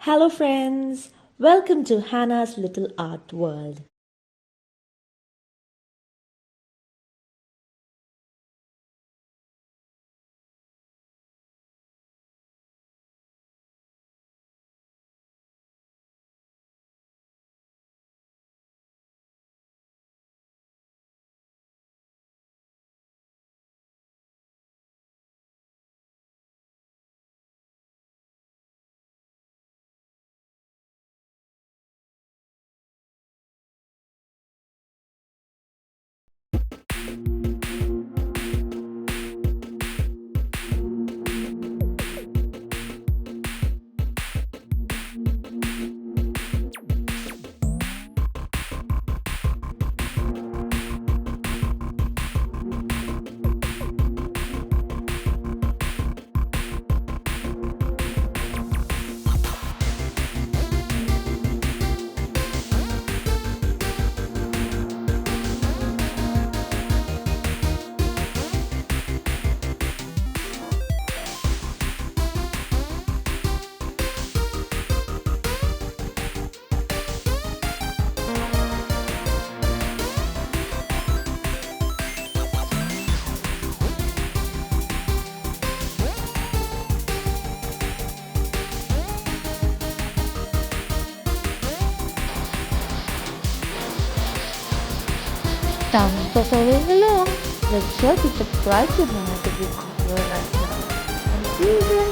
Hello, friends. Welcome to Hannah's Little Art World. Thanks for following along. Make sure to subscribe to my video right now. And see you again.